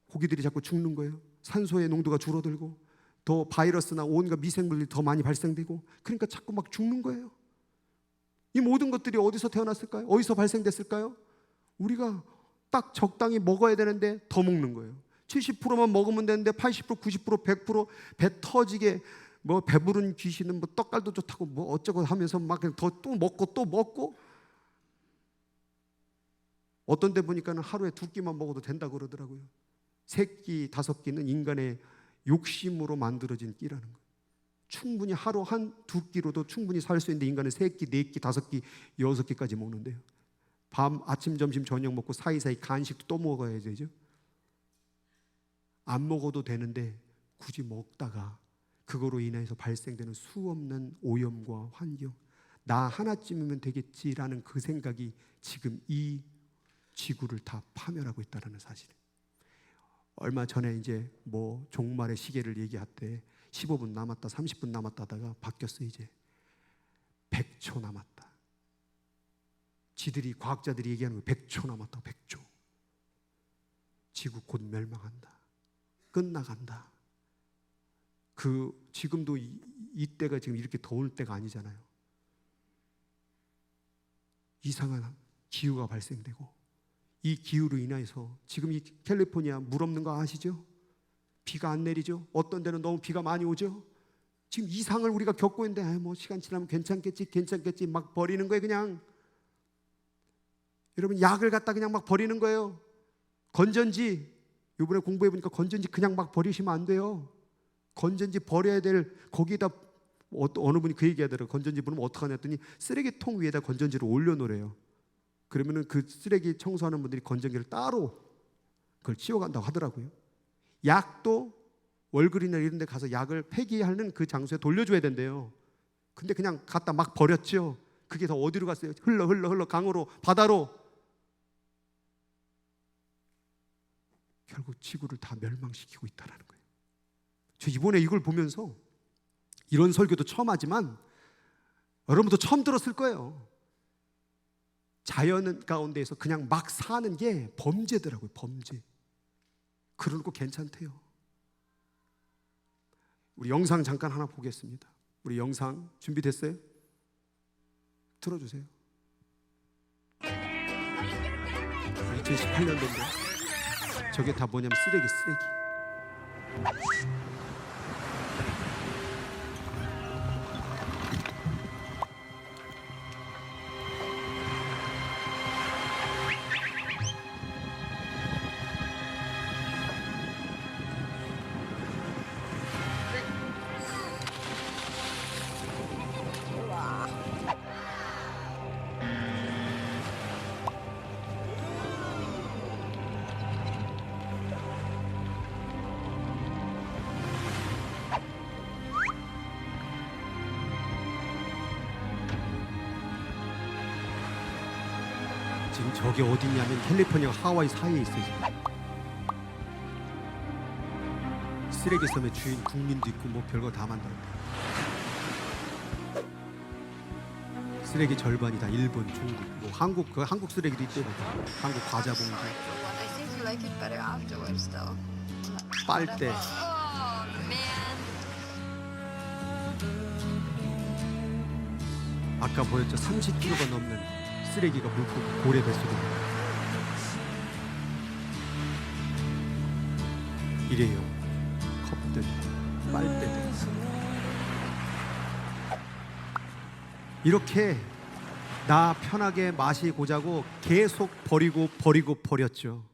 Speaker 1: 고기들이 자꾸 죽는 거예요. 산소의 농도가 줄어들고 더 바이러스나 온갖 미생물들이 더 많이 발생되고, 그러니까 자꾸 막 죽는 거예요. 이 모든 것들이 어디서 태어났을까요? 어디서 발생됐을까요? 우리가 딱 적당히 먹어야 되는데 더 먹는 거예요. 70%만 먹으면 되는데 80%, 90%, 100%배 터지게, 뭐 배부른 귀신은 뭐 떡갈도 좋다고 뭐 어쩌고 하면서 막 더 또 먹고 또 먹고, 어떤 데 보니까는 하루에 2끼만 먹어도 된다고 그러더라고요. 3끼, 5끼는 인간의 욕심으로 만들어진 끼라는 거예요. 충분히 하루 한 2끼로도 충분히 살 수 있는데 인간은 3끼, 4끼, 5끼, 6끼까지 먹는데요. 밤, 아침, 점심, 저녁 먹고 사이사이 간식도 또 먹어야 되죠. 안 먹어도 되는데 굳이 먹다가 그거로 인해서 발생되는 수없는 오염과 환경, 나 하나쯤이면 되겠지라는 그 생각이 지금 이 지구를 다 파멸하고 있다는 사실이에요. 얼마 전에 이제 뭐 종말의 시계를 얘기할 때 15분 남았다, 30분 남았다 하다가 바뀌었어요. 이제 100초 남았다. 지들이, 과학자들이 얘기하는 거예요. 100초 남았다, 100초. 지구 곧 멸망한다. 끝나간다. 지금도 이때가 지금 이렇게 더울 때가 아니잖아요. 이상한 기후가 발생되고, 이 기후로 인해서 지금 이 캘리포니아 물 없는 거 아시죠? 비가 안 내리죠? 어떤 데는 너무 비가 많이 오죠? 지금 이상을 우리가 겪고 있는데 뭐 시간 지나면 괜찮겠지 막 버리는 거예요. 그냥 여러분, 약을 갖다 그냥 막 버리는 거예요. 건전지, 이번에 공부해 보니까 건전지 그냥 막 버리시면 안 돼요. 건전지 버려야 될, 거기다 어느 분이 그 얘기하더라고요. 건전지 버리면 어떡하냐 했더니 쓰레기통 위에다 건전지를 올려놓으래요. 그러면은 그 쓰레기 청소하는 분들이 건전지를 따로 그걸 치워간다고 하더라고요. 약도 월그린이나 이런 데 가서 약을 폐기하는 그 장소에 돌려줘야 된대요. 근데 그냥 갖다 막 버렸죠. 그게 다 어디로 갔어요? 흘러 강으로, 바다로. 결국 지구를 다 멸망시키고 있다는 거예요. 저 이번에 이걸 보면서, 이런 설교도 처음 하지만 여러분도 처음 들었을 거예요. 자연 가운데에서 그냥 막 사는 게 범죄더라고요. 범죄. 그러고 괜찮대요. 우리 영상 잠깐 하나 보겠습니다. 우리 영상 준비됐어요? 틀어주세요. 2018년도인데 저게 다 뭐냐면 쓰레기. 지금 저게 어디냐면 캘리포니아 하와이 사이에 있어요. 쓰레기 섬의 주인 국민도 있고 뭐 별거 다 만들었대. 쓰레기 절반이 다 일본, 중국, 뭐 한국 쓰레기도 있대요. 한국 과자 봉지, 빨대. 아까 보였죠? 30kg가 넘는 쓰레기가 물고 고래 뱃속에. 이래요. 컵들, 빨대들. 이렇게 나 편하게 마시고자고 계속 버렸죠.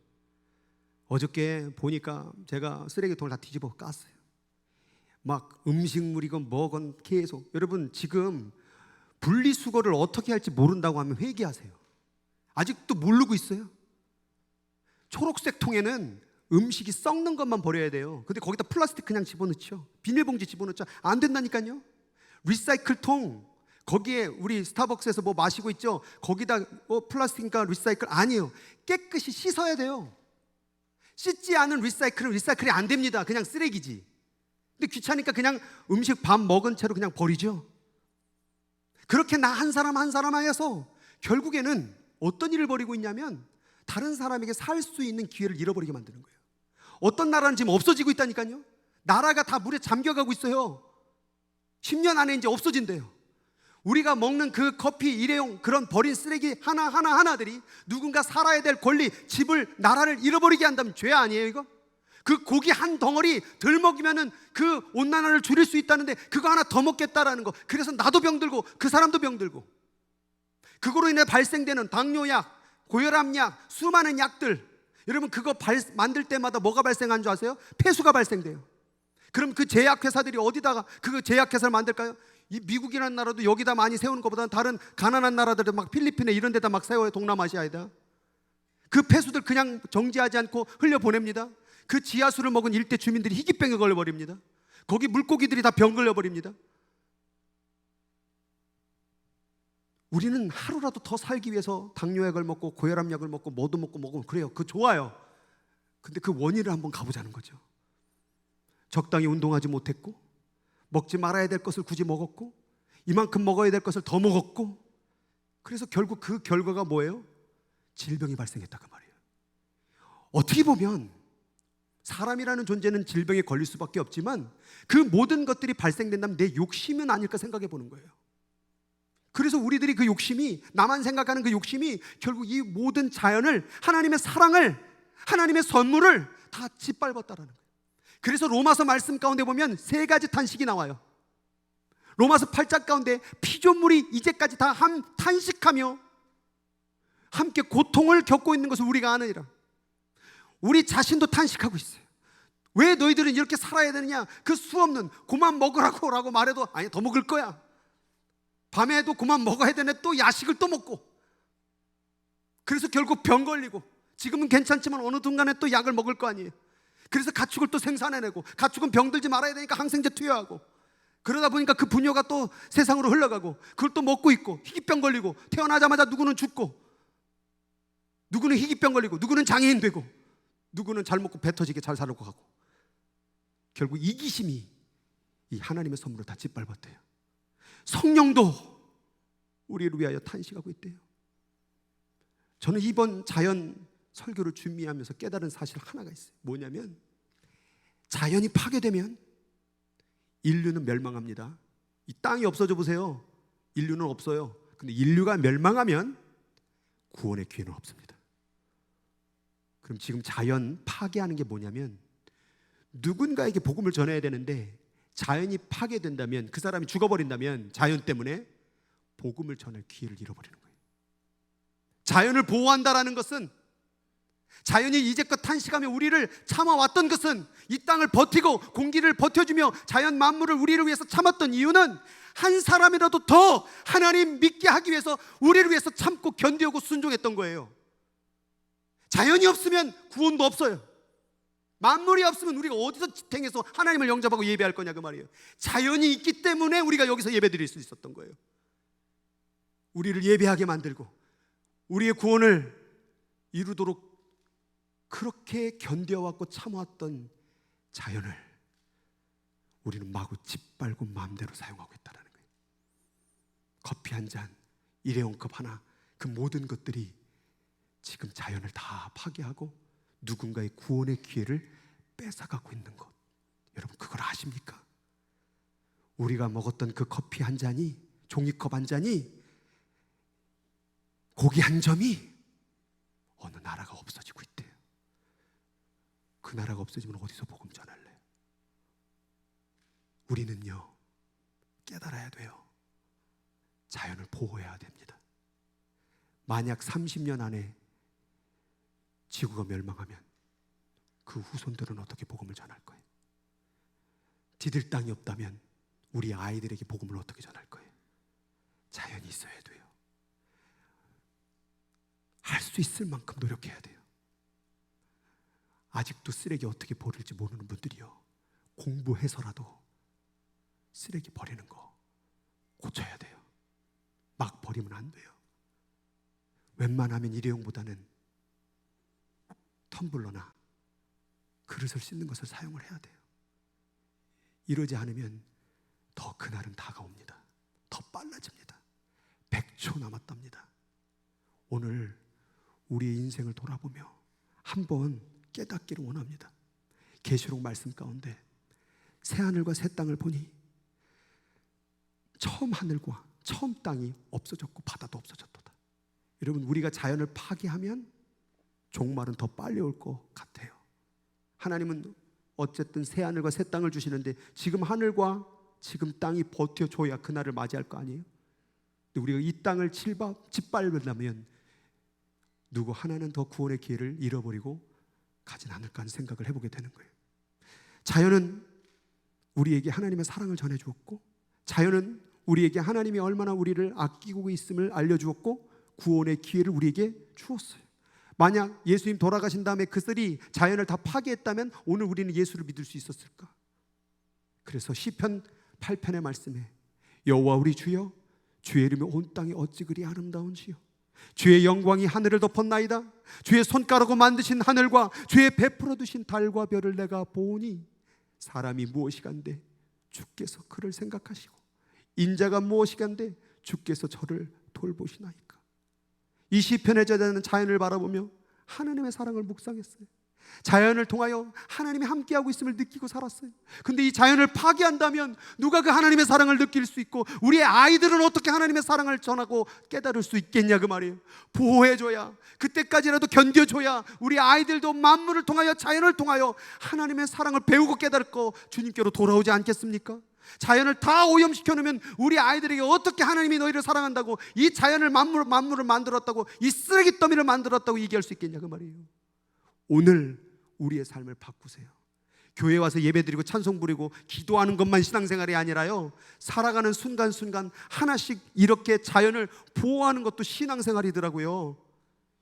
Speaker 1: 어저께 보니까 제가 쓰레기통을 다 뒤집어 깠어요. 막 음식물이건 뭐건 계속. 여러분, 지금 분리수거를 어떻게 할지 모른다고 하면 회개하세요. 아직도 모르고 있어요. 초록색 통에는 음식이 썩는 것만 버려야 돼요. 근데 거기다 플라스틱 그냥 집어넣죠. 비닐봉지 집어넣죠. 안 된다니까요. 리사이클 통, 거기에 우리 스타벅스에서 뭐 마시고 있죠. 거기다 플라스틱이니까 리사이클 아니에요. 깨끗이 씻어야 돼요. 씻지 않은 리사이클이 안 됩니다. 그냥 쓰레기지. 근데 귀찮으니까 그냥 음식 밥 먹은 채로 그냥 버리죠. 그렇게 나 한 사람 하여서 결국에는 어떤 일을 벌이고 있냐면 다른 사람에게 살 수 있는 기회를 잃어버리게 만드는 거예요. 어떤 나라는 지금 없어지고 있다니까요. 나라가 다 물에 잠겨가고 있어요. 10년 안에 이제 없어진대요. 우리가 먹는 그 커피, 일회용 그런 버린 쓰레기 하나들이 누군가 살아야 될 권리, 집을, 나라를 잃어버리게 한다면 죄 아니에요 이거? 그 고기 한 덩어리 덜 먹이면은 그 온난화를 줄일 수 있다는데 그거 하나 더 먹겠다라는 거. 그래서 나도 병들고 그 사람도 병들고, 그거로 인해 발생되는 당뇨약, 고혈압약, 수많은 약들. 여러분, 그거 만들 때마다 뭐가 발생한 줄 아세요? 폐수가 발생돼요. 그럼 그 제약회사들이 어디다가 그 제약회사를 만들까요? 이 미국이라는 나라도 여기다 많이 세우는 것보다는 다른 가난한 나라들도 막 필리핀에 이런 데다 막 세워요. 동남아시아에다. 그 폐수들 그냥 정지하지 않고 흘려보냅니다. 그 지하수를 먹은 일대 주민들이 희귀병에 걸려버립니다. 거기 물고기들이 다 병 걸려버립니다. 우리는 하루라도 더 살기 위해서 당뇨약을 먹고 고혈압약을 먹고 뭐도 먹고 그래요. 그거 좋아요. 근데 그 원인을 한번 가보자는 거죠. 적당히 운동하지 못했고, 먹지 말아야 될 것을 굳이 먹었고, 이만큼 먹어야 될 것을 더 먹었고, 그래서 결국 그 결과가 뭐예요? 질병이 발생했다 그 말이에요. 어떻게 보면 사람이라는 존재는 질병에 걸릴 수밖에 없지만 그 모든 것들이 발생된다면 내 욕심은 아닐까 생각해 보는 거예요. 그래서 우리들이 그 욕심이, 나만 생각하는 그 욕심이 결국 이 모든 자연을, 하나님의 사랑을, 하나님의 선물을 다 짓밟았다라는 거예요. 그래서 로마서 말씀 가운데 보면 세 가지 탄식이 나와요. 로마서 8장 가운데 피조물이 이제까지 다 탄식하며 함께 고통을 겪고 있는 것을 우리가 아느니라. 우리 자신도 탄식하고 있어요. 왜 너희들은 이렇게 살아야 되느냐? 그 수없는 그만 먹으라고 라고 말해도 아니 더 먹을 거야. 밤에도 그만 먹어야 되네. 또 야식을 또 먹고. 그래서 결국 병 걸리고, 지금은 괜찮지만 어느 순간에 또 약을 먹을 거 아니에요. 그래서 가축을 또 생산해내고, 가축은 병들지 말아야 되니까 항생제 투여하고, 그러다 보니까 그 분뇨가 또 세상으로 흘러가고, 그걸 또 먹고 있고, 희귀병 걸리고, 태어나자마자 누구는 죽고, 누구는 희귀병 걸리고, 누구는 장애인 되고, 누구는 잘 먹고 배 터지게 잘 살고 가고, 결국 이기심이 이 하나님의 선물을 다 짓밟았대요. 성령도 우리를 위하여 탄식하고 있대요. 저는 이번 자연 설교를 준비하면서 깨달은 사실 하나가 있어요. 뭐냐면 자연이 파괴되면 인류는 멸망합니다. 이 땅이 없어져 보세요. 인류는 없어요. 근데 인류가 멸망하면 구원의 기회는 없습니다. 그럼 지금 자연 파괴하는 게 뭐냐면, 누군가에게 복음을 전해야 되는데 자연이 파괴된다면, 그 사람이 죽어버린다면 자연 때문에 복음을 전할 기회를 잃어버리는 거예요. 자연을 보호한다라는 것은, 자연이 이제껏 탄식하며 우리를 참아왔던 것은, 이 땅을 버티고 공기를 버텨주며 자연 만물을 우리를 위해서 참았던 이유는 한 사람이라도 더 하나님 믿게 하기 위해서 우리를 위해서 참고 견디고 순종했던 거예요. 자연이 없으면 구원도 없어요. 만물이 없으면 우리가 어디서 지탱해서 하나님을 영접하고 예배할 거냐 그 말이에요. 자연이 있기 때문에 우리가 여기서 예배 드릴 수 있었던 거예요. 우리를 예배하게 만들고 우리의 구원을 이루도록 그렇게 견뎌왔고 참아왔던 자연을 우리는 마구 짓밟고 마음대로 사용하고 있다는 거예요. 커피 한 잔, 일회용 컵 하나, 그 모든 것들이 지금 자연을 다 파괴하고 누군가의 구원의 기회를 뺏어가고 있는 것, 여러분 그걸 아십니까? 우리가 먹었던 그 커피 한 잔이, 종이컵 한 잔이, 고기 한 점이 어느 나라가 없어지고 있대요. 그 나라가 없어지면 어디서 복음 전할래요? 우리는요 깨달아야 돼요. 자연을 보호해야 됩니다. 만약 30년 안에 지구가 멸망하면 그 후손들은 어떻게 복음을 전할 거예요? 디딜 땅이 없다면 우리 아이들에게 복음을 어떻게 전할 거예요? 자연이 있어야 돼요. 할 수 있을 만큼 노력해야 돼요. 아직도 쓰레기 어떻게 버릴지 모르는 분들이요, 공부해서라도 쓰레기 버리는 거 고쳐야 돼요. 막 버리면 안 돼요. 웬만하면 일회용보다는 텀블러나 그릇을 씻는 것을 사용을 해야 돼요. 이러지 않으면 더 그날은 다가옵니다. 더 빨라집니다. 100초 남았답니다. 오늘 우리의 인생을 돌아보며 한번 깨닫기를 원합니다. 계시록 말씀 가운데 새하늘과 새 땅을 보니 처음 하늘과 처음 땅이 없어졌고 바다도 없어졌도다. 여러분, 우리가 자연을 파괴하면 종말은 더 빨리 올 것 같아요. 하나님은 어쨌든 새 하늘과 새 땅을 주시는데 지금 하늘과 지금 땅이 버텨줘야 그날을 맞이할 거 아니에요? 근데 우리가 이 땅을 짓밟는다면 누구 하나는 더 구원의 기회를 잃어버리고 가진 않을까 하는 생각을 해보게 되는 거예요. 자연은 우리에게 하나님의 사랑을 전해주었고, 자연은 우리에게 하나님이 얼마나 우리를 아끼고 있음을 알려주었고, 구원의 기회를 우리에게 주었어요. 만약 예수님 돌아가신 다음에 그들이 자연을 다 파괴했다면 오늘 우리는 예수를 믿을 수 있었을까? 그래서 시편 8편의 말씀에 여호와 우리 주여, 주의 이름이 온 땅이 어찌 그리 아름다운지요. 주의 영광이 하늘을 덮었나이다. 주의 손가락으로 만드신 하늘과 주의 베풀어 두신 달과 별을 내가 보니 사람이 무엇이간데 주께서 그를 생각하시고 인자가 무엇이간데 주께서 저를 돌보시나이까. 이 시편의 저자는 자연을 바라보며 하나님의 사랑을 묵상했어요. 자연을 통하여 하나님이 함께하고 있음을 느끼고 살았어요. 근데 이 자연을 파괴한다면 누가 그 하나님의 사랑을 느낄 수 있고 우리의 아이들은 어떻게 하나님의 사랑을 전하고 깨달을 수 있겠냐 그 말이에요. 보호해줘야, 그때까지라도 견뎌줘야 우리 아이들도 만물을 통하여, 자연을 통하여 하나님의 사랑을 배우고 깨달고 주님께로 돌아오지 않겠습니까? 자연을 다 오염시켜 놓으면 우리 아이들에게 어떻게 하나님이 너희를 사랑한다고, 이 자연을 만물을 만들었다고, 이 쓰레기 더미를 만들었다고 얘기할 수 있겠냐 그 말이에요. 오늘 우리의 삶을 바꾸세요. 교회 와서 예배드리고 찬송 부리고 기도하는 것만 신앙생활이 아니라요, 살아가는 순간순간 하나씩 이렇게 자연을 보호하는 것도 신앙생활이더라고요.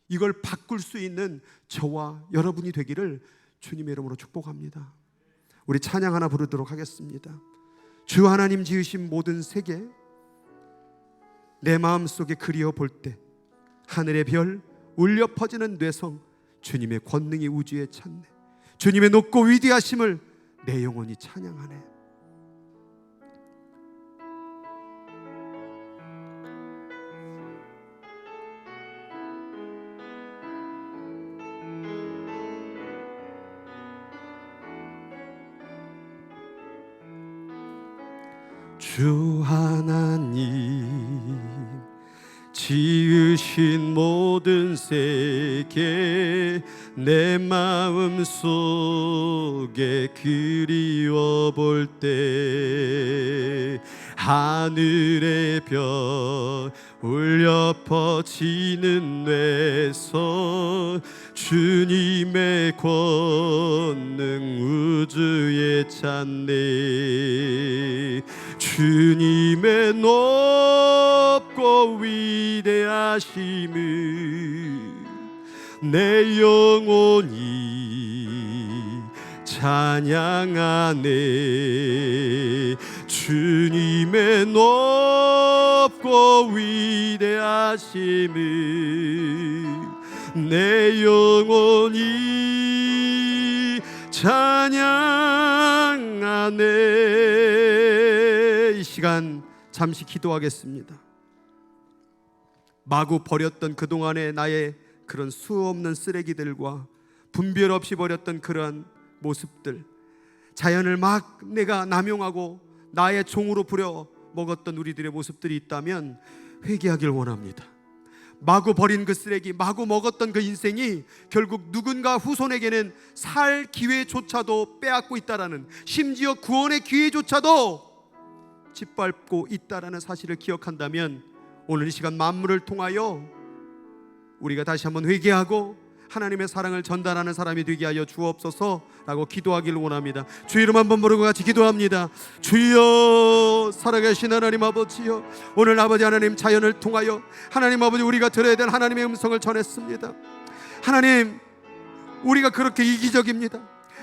Speaker 1: 이걸 바꿀 수 있는 저와 여러분이 되기를 주님의 이름으로 축복합니다. 우리 찬양 하나 부르도록 하겠습니다. 주 하나님 지으신 모든 세계, 내 마음속에 그리워 볼 때 하늘의 별, 울려 퍼지는 뇌성, 주님의 권능이 우주에 찼네. 주님의 높고 위대하심을 내 영혼이 찬양하네. 주 하나님 지으신 모든 세계, 내 마음 속에 그리워 볼 때 하늘의 별 울려 퍼지는 뇌성, 주님의 권능 우주에 찼네. 주님의 높고 위대하심을 내 영혼이 찬양하네. 주님의 높고 위대하심을 내 영혼이 찬양하네. 이 시간 잠시 기도하겠습니다. 마구 버렸던 그동안의 나의 그런 수없는 쓰레기들과 분별 없이 버렸던 그러한 모습들, 자연을 막 내가 남용하고 나의 종으로 부려 먹었던 우리들의 모습들이 있다면 회개하길 원합니다. 마구 버린 그 쓰레기, 마구 먹었던 그 인생이 결국 누군가 후손에게는 살 기회조차도 빼앗고 있다라는, 심지어 구원의 기회조차도 짓밟고 있다라는 사실을 기억한다면 오늘 이 시간 만물을 통하여 우리가 다시 한번 회개하고 하나님의 사랑을 전달하는 사람이 되게 하여 주옵소서라고 기도하기를 원합니다. 주 이름 한번 부르고 같이 기도합니다. 주여, 살아계신 하나님 아버지여, 오늘 아버지 하나님 자연을 통하여 하나님 아버지 우리가 들어야 될 하나님의 음성을 전했습니다. 하나님, 우리가 그렇게 이기적입니다.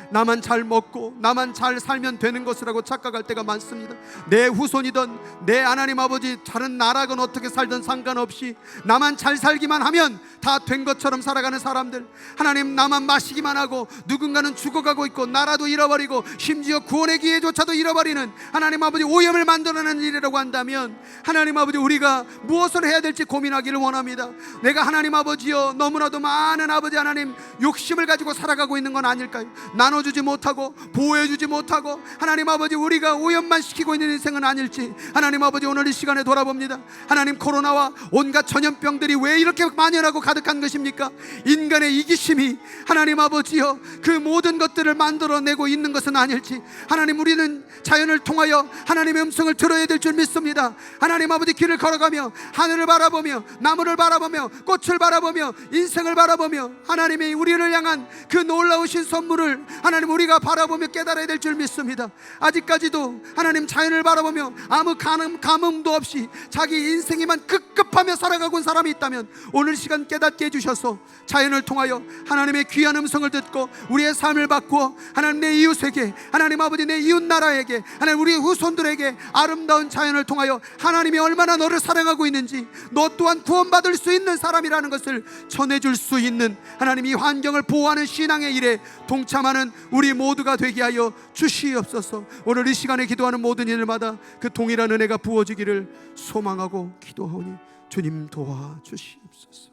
Speaker 1: 나만 잘 먹고 나만 잘 살면 되는 것이라고 착각할 때가 많습니다. 내 후손이든 내 하나님 아버지 다른 나라건 어떻게 살든 상관없이 나만 잘 살기만 하면 다 된 것처럼 살아가는 사람들, 하나님, 나만 마시기만 하고 누군가는 죽어가고 있고 나라도 잃어버리고 심지어 구원의 기회조차도 잃어버리는 하나님 아버지 오염을 만들어내는 일이라고 한다면 하나님 아버지 우리가 무엇을 해야 될지 고민하기를 원합니다. 내가 하나님 아버지여 너무나도 많은 아버지 하나님 욕심을 가지고 살아가고 있는 건 아닐까요? 나눠주지 못하고 보호해주지 못하고 하나님 아버지 우리가 오염만 시키고 있는 인생은 아닐지 하나님 아버지 오늘 이 시간에 돌아봅니다. 하나님, 코로나와 온갖 전염병들이 왜 이렇게 만연하고 가득한 것입니까? 인간의 이기심이 하나님 아버지여 그 모든 것들을 만들어내고 있는 것은 아닐지 하나님, 우리는 자연을 통하여 하나님의 음성을 들어야 될 줄 믿습니다. 하나님 아버지, 길을 걸어가며 하늘을 바라보며 나무를 바라보며 꽃을 바라보며 인생을 바라보며 하나님이 우리를 향한 그 놀라우신 선물을 하나님 우리가 바라보며 깨달아야 될 줄 믿습니다. 아직까지도 하나님 자연을 바라보며 아무 감흥도 없이 자기 인생에만 급급하며 살아가고 온 사람이 있다면 오늘 시간 깨닫게 해주셔서 자연을 통하여 하나님의 귀한 음성을 듣고 우리의 삶을 바꾸어 하나님 내 이웃에게, 하나님 아버지 내 이웃 나라에게, 하나님 우리 후손들에게 아름다운 자연을 통하여 하나님이 얼마나 너를 사랑하고 있는지, 너 또한 구원받을 수 있는 사람이라는 것을 전해줄 수 있는 하나님 이 환경을 보호하는 신앙의 일에 동참하는 우리 모두가 되게 하여 주시옵소서. 오늘 이 시간에 기도하는 모든 일마다 그 동일한 은혜가 부어지기를 소망하고 기도하오니 주님 도와주시옵소서.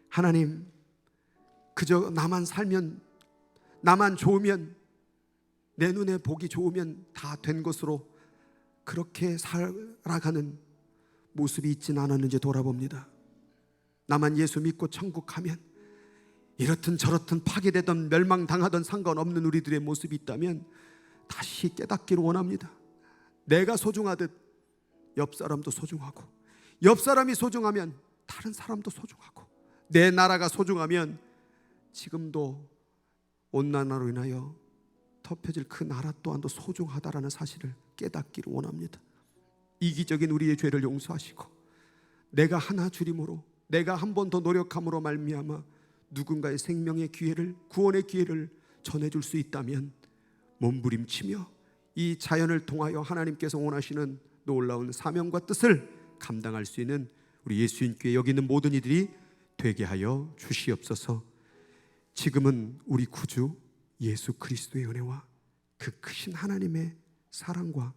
Speaker 1: 하나님, 그저 나만 살면, 나만 좋으면, 내 눈에 보기 좋으면 다 된 것으로 그렇게 살아가는 모습이 있지는 않았는지 돌아봅니다. 나만 예수 믿고 천국 가면, 이렇든 저렇든 파괴되던 멸망당하던 상관없는 우리들의 모습이 있다면 다시 깨닫기를 원합니다. 내가 소중하듯 옆 사람도 소중하고, 옆 사람이 소중하면 다른 사람도 소중하고, 내 나라가 소중하면 지금도 온난화로 인하여 덮여질 그 나라 또한도 소중하다라는 사실을 깨닫기를 원합니다. 이기적인 우리의 죄를 용서하시고, 내가 하나 줄임으로, 내가 한 번 더 노력함으로 말미암아 누군가의 생명의 기회를, 구원의 기회를 전해줄 수 있다면 몸부림치며 이 자연을 통하여 하나님께서 원하시는 놀라운 사명과 뜻을 감당할 수 있는 우리 예수님께 여기 있는 모든 이들이 되게 하여 주시옵소서. 지금은 우리 구주 예수 그리스도의 은혜와 그 크신 하나님의 사랑과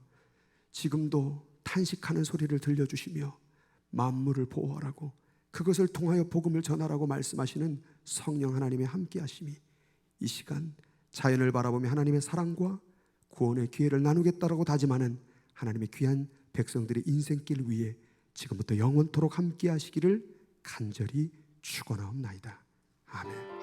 Speaker 1: 지금도 탄식하는 소리를 들려주시며 만물을 보호하라고, 그것을 통하여 복음을 전하라고 말씀하시는 성령 하나님의 함께하심이 이 시간 자연을 바라보며 하나님의 사랑과 구원의 기회를 나누겠다라고 다짐하는 하나님의 귀한 백성들의 인생길 위에 지금부터 영원토록 함께하시기를 간절히 축원하옵나이다. 아멘.